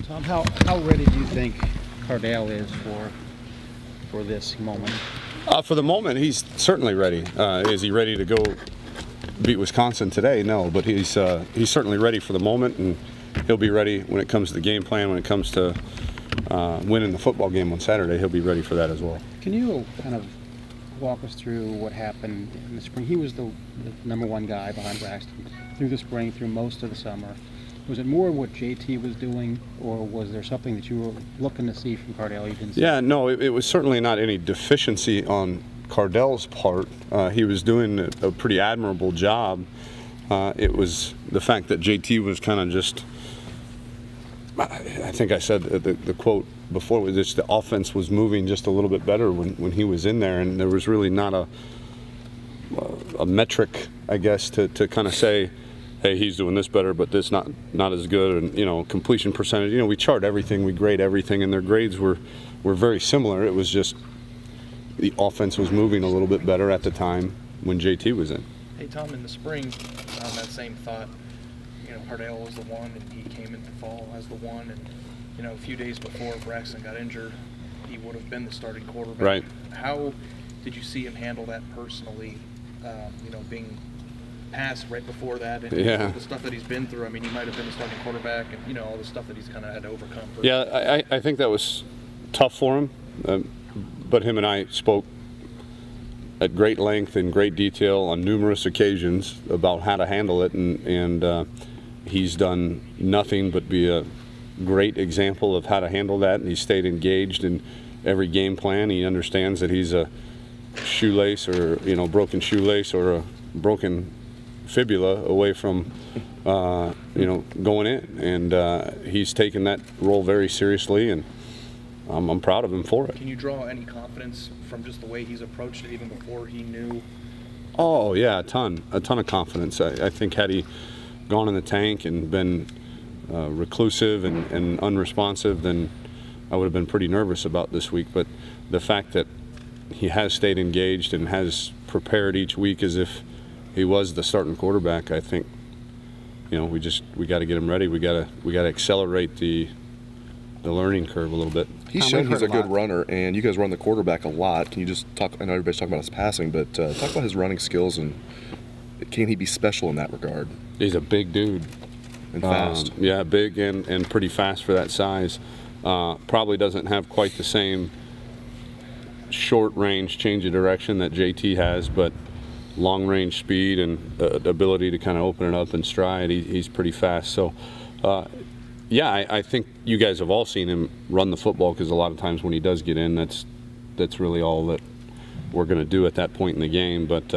Tom, how ready do you think Cardell is for this moment? For the moment, he's certainly ready. Is he ready to go beat Wisconsin today? No, but he's certainly ready for the moment, and he'll be ready when it comes to the game plan, when it comes to winning the football game on Saturday. He'll be ready for that as well. Can you kind of walk us through what happened in the spring? He was the #1 guy behind Braxton through the spring, through most of the summer. Was it more what JT was doing, or was there something that you were looking to see from Cardell you didn't see? Yeah, no, it was certainly not any deficiency on Cardell's part. He was doing a pretty admirable job. It was the fact that JT was kind of just, I think I said the quote before was just the offense was moving just a little bit better when he was in there, and there was really not a metric, I guess, to kind of say, hey, he's doing this better, but this not as good. And, you know, completion percentage, you know, we chart everything, we grade everything, and their grades were very similar. It was just the offense was moving a little bit better at the time when JT was in. Hey, Tom, in the spring, on that same thought, you know, Cardell was the one, and he came into fall as the one, and, you know, a few days before Braxton got injured, he would have been the starting quarterback. Right. How did you see him handle that personally, you know, being passed right before that, and the stuff that he's been through? I mean, he might have been the starting quarterback, and, you know, all the stuff that he's kind of had to overcome. Yeah, I think that was tough for him, but him and I spoke at great length and great detail on numerous occasions about how to handle it, and he's done nothing but be a great example of how to handle that, and he stayed engaged in every game plan. He understands that he's a shoelace, or, you know, broken shoelace, or a broken fibula away from you know, going in, and he's taken that role very seriously, and I'm proud of him for it. Can you draw any confidence from just the way he's approached it even before he knew? Oh yeah, a ton of confidence. I think had he gone in the tank and been reclusive and unresponsive, then I would have been pretty nervous about this week. But the fact that he has stayed engaged and has prepared each week as if he was the starting quarterback, I think, you know, we got to get him ready. We got to accelerate the learning curve a little bit. He's shown he's a good runner, and you guys run the quarterback a lot. Can you just talk? I know everybody's talking about his passing, but talk about his running skills, and can he be special in that regard? He's a big dude. And fast. Yeah, big and pretty fast for that size. Probably doesn't have quite the same short range change of direction that JT has, but long range speed and the ability to kind of open it up in stride. He's pretty fast. So yeah, I think you guys have all seen him run the football, because a lot of times when he does get in, that's really all that we're going to do at that point in the game. But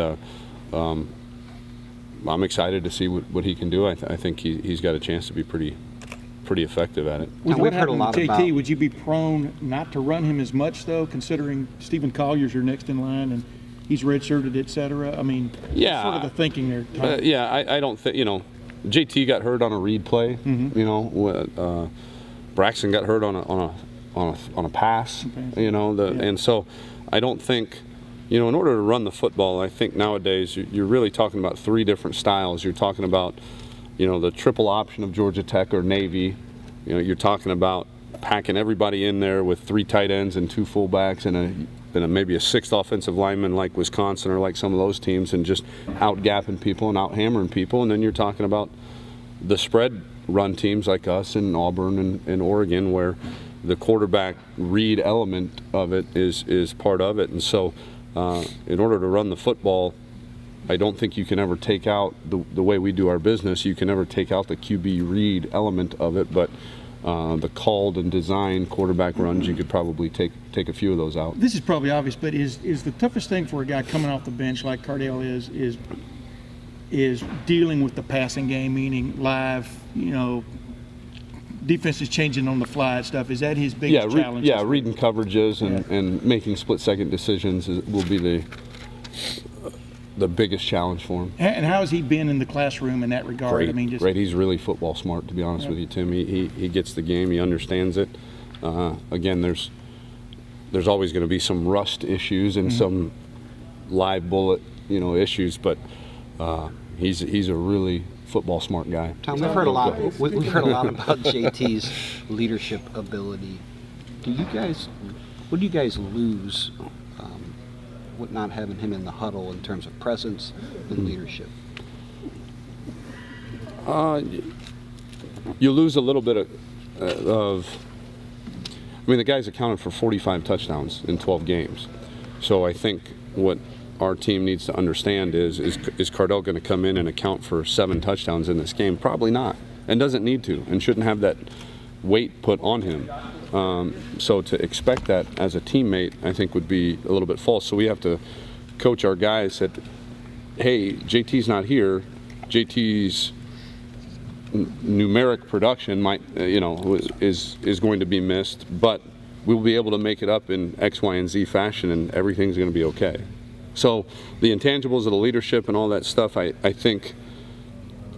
I'm excited to see what he can do. I think he's got a chance to be pretty effective at it. With what happened with JT, would you be prone not to run him as much, though, considering Stephen Collier's your next in line and he's redshirted, et cetera? I mean, yeah, sort of the thinking there. Yeah, I don't think, you know, JT got hurt on a read play. You know, Braxton got hurt on a pass. You know, and so I don't think, you know, in order to run the football, I think nowadays you're really talking about 3 different styles. You're talking about, you know, the triple option of Georgia Tech or Navy. You know, you're talking about packing everybody in there with 3 tight ends and 2 fullbacks and maybe a 6th offensive lineman like Wisconsin or like some of those teams, and just out-gapping people and out-hammering people. And then you're talking about the spread run teams like us in Auburn and Oregon, where the quarterback read element of it is part of it. And so in order to run the football, I don't think you can ever take out the way we do our business. You can never take out the QB read element of it, but the called and designed quarterback runs, you could probably take a few of those out. This is probably obvious, but is the toughest thing for a guy coming off the bench like Cardell is dealing with the passing game, meaning live, you know, defense is changing on the fly and stuff. Is that his biggest challenge? Yeah, reading coverages and making split-second decisions will be the biggest challenge for him. And how has he been in the classroom in that regard? Great, I mean, great. He's really football smart, to be honest with you, Tim. He gets the game. He understands it. Again, there's always going to be some rust issues and some live bullet, you know, issues, but he's a really football smart guy. Tom, we've heard a lot. We've heard a lot about JT's leadership ability. What do you guys lose with not having him in the huddle in terms of presence and leadership? You lose a little bit of. I mean, the guy's accounted for 45 touchdowns in 12 games. So I think what our team needs to understand is Cardell going to come in and account for 7 touchdowns in this game? Probably not, and doesn't need to, and shouldn't have that weight put on him. So to expect that as a teammate, I think would be a little bit false. So we have to coach our guys that, hey, JT's not here. JT's numeric production might, is going to be missed, but we'll be able to make it up in X, Y, and Z fashion, and everything's going to be okay. So the intangibles of the leadership and all that stuff, I think,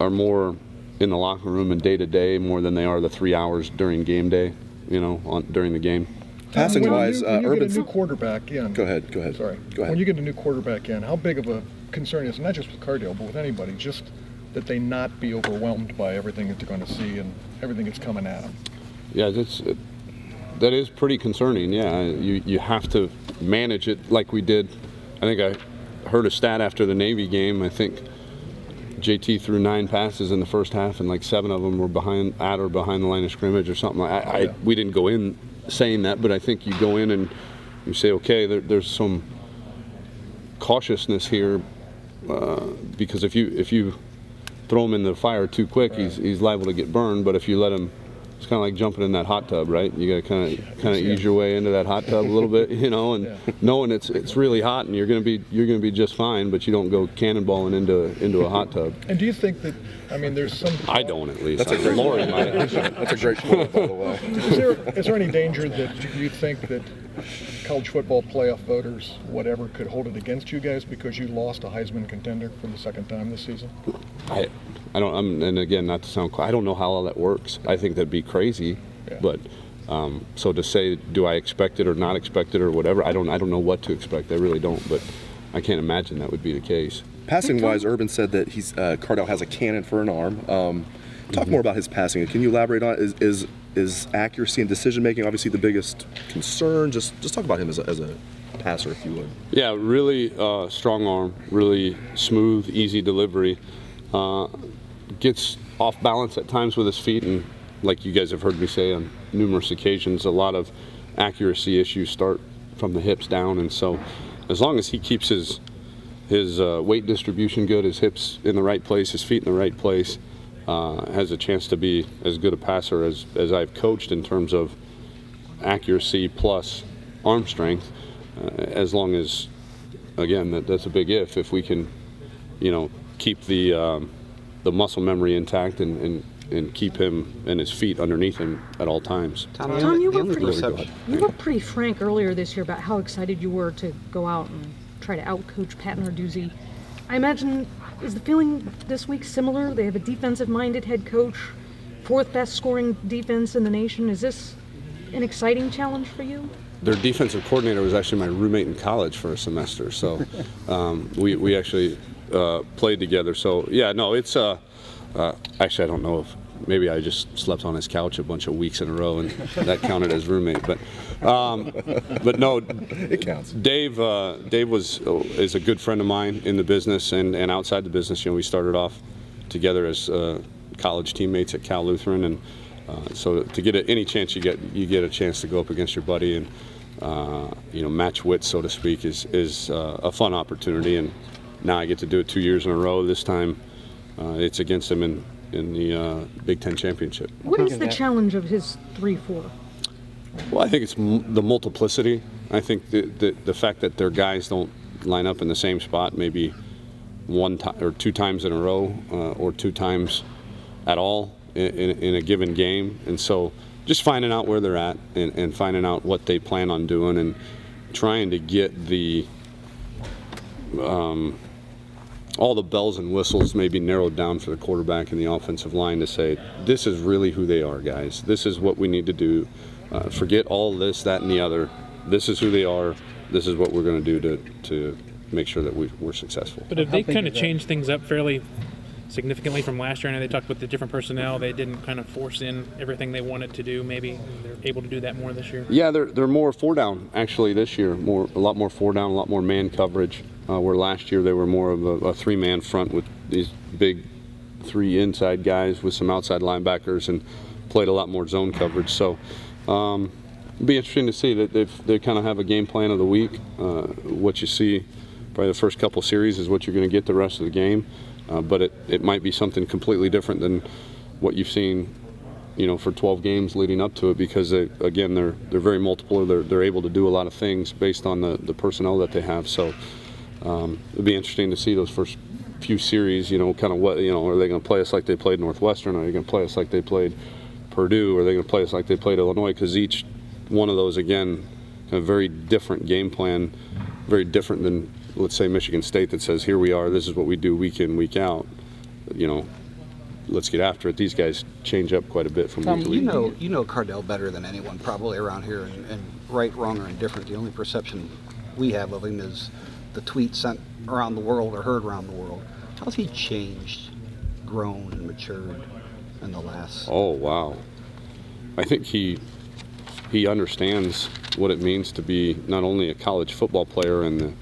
are more in the locker room and day to day more than they are the 3 hours during game day, during the game. Passing wise, when you Urban's. get a new quarterback in. Go ahead. Sorry. Go ahead. When you get a new quarterback in, how big of a concern is it, not just with Cardell, but with anybody, just that they not be overwhelmed by everything that they're going to see and everything that's coming at them? Yeah, that is pretty concerning. Yeah, you have to manage it like we did. I think I heard a stat after the Navy game. I think JT threw 9 passes in the first half, and like 7 of them were behind the line of scrimmage or something. We didn't go in saying that, but I think you go in and you say, okay, there's some cautiousness here because if you throw him in the fire too quick, he's liable to get burned. But if you let him, it's kind of like jumping in that hot tub, right? You got to kind of ease your way into that hot tub a little bit, and knowing it's really hot and you're gonna be just fine, but you don't go cannonballing into a hot tub. And do you think that, I mean, there's some... I don't, at least. That's a great Lori might. That's a great point, by the way. Is there any danger that you think that college football playoff voters, whatever, could hold it against you guys because you lost a Heisman contender for the 2nd time this season? I don't. And again, not to sound, I don't know how all that works. I think that'd be crazy, but so to say, do I expect it or not expect it or whatever? I don't know what to expect. I really don't. But I can't imagine that would be the case. Passing wise, Urban said that Cardell has a cannon for an arm. Talk more about his passing. Can you elaborate on it? Is accuracy and decision making obviously the biggest concern? Just talk about him as a passer, if you would. Yeah, really strong arm, really smooth, easy delivery. Gets off balance at times with his feet, and like you guys have heard me say on numerous occasions, a lot of accuracy issues start from the hips down, and so as long as he keeps his weight distribution good, his hips in the right place, his feet in the right place, has a chance to be as good a passer as I've coached in terms of accuracy plus arm strength, as long as, again, that's a big if we can, keep the muscle memory intact and keep him and his feet underneath him at all times. Tom, you were pretty frank earlier this year about how excited you were to go out and try to outcoach Pat Narduzzi. I imagine, is the feeling this week similar? They have a defensive-minded head coach, 4th best scoring defense in the nation. Is this an exciting challenge for you? Their defensive coordinator was actually my roommate in college for a semester, so we actually played together. So yeah, no, it's actually I don't know if maybe I just slept on his couch a bunch of weeks in a row and that counted as roommate, but no, it counts. Dave is a good friend of mine in the business and outside the business. We started off together as college teammates at Cal Lutheran, and so to get any chance you get a chance to go up against your buddy and match wits, so to speak, is a fun opportunity. And now I get to do it 2 years in a row. This time it's against him in the Big Ten championship. What is the challenge of his 3-4? Well, I think it's the multiplicity. I think the fact that their guys don't line up in the same spot maybe 1 or 2 times in a row or 2 times at all in a given game. And so just finding out where they're at and finding out what they plan on doing and trying to get the all the bells and whistles maybe narrowed down for the quarterback and the offensive line to say, this is really who they are, guys. This is what we need to do. Forget all this, that, and the other. This is who they are. This is what we're going to do to make sure that we're successful. But if they kind of change things up fairly significantly from last year? I know they talked about the different personnel. They didn't kind of force in everything they wanted to do. Maybe they're able to do that more this year. Yeah, they're more 4-down actually this year. A lot more 4-down, a lot more man coverage. Where last year they were more of a 3-man front with these big 3 inside guys with some outside linebackers, and played a lot more zone coverage. So it'll be interesting to see that they kind of have a game plan of the week. What you see probably the first couple series is what you're going to get the rest of the game. But it might be something completely different than what you've seen, for 12 games leading up to it, because they're very multiple. They're able to do a lot of things based on the personnel that they have. So it'll be interesting to see those first few series. Kind of what are they going to play us like they played Northwestern? Are they going to play us like they played Purdue? Or are they going to play us like they played Illinois? Because each one of those, again, kind of very different game plan, very different than, let's say, Michigan State, that says, here we are, this is what we do week in, week out. Let's get after it. These guys change up quite a bit from week to week. You know Cardell better than anyone probably around here, and right, wrong, or indifferent. The only perception we have of him is the tweets sent around the world or heard around the world. How's he changed, grown, and matured in the last? Oh, wow. I think he understands what it means to be not only a college football player and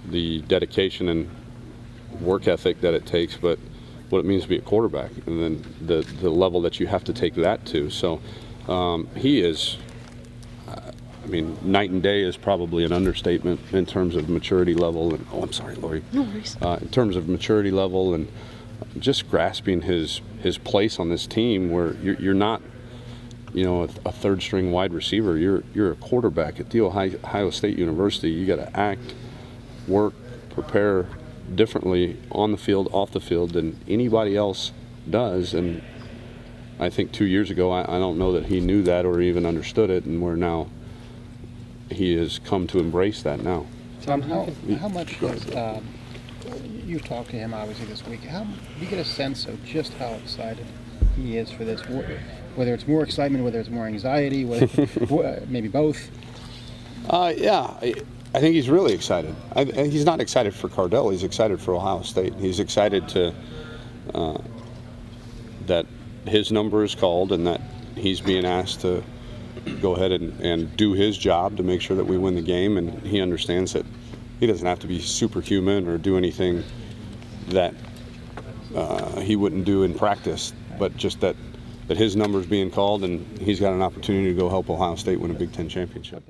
the dedication and work ethic that it takes, but what it means to be a quarterback, and then the level that you have to take that to. So he is, night and day is probably an understatement in terms of maturity level. And I'm sorry, Lori. No worries. In terms of maturity level and just grasping his place on this team, where you're not, a third-string wide receiver. You're a quarterback at the Ohio State University. You got to act, work, prepare differently on the field, off the field than anybody else does. And I think 2 years ago, I don't know that he knew that or even understood it, and where now he has come to embrace that now. Tom, how much does, you've talked to him obviously this week, how do you get a sense of just how excited he is for this? Whether it's more excitement, whether it's more anxiety, maybe both? Yeah, I think he's really excited. He's not excited for Cardell. He's excited for Ohio State. He's excited that his number is called and that he's being asked to go ahead and do his job to make sure that we win the game. And he understands that he doesn't have to be superhuman or do anything that he wouldn't do in practice, but just that his number's being called and he's got an opportunity to go help Ohio State win a Big Ten championship.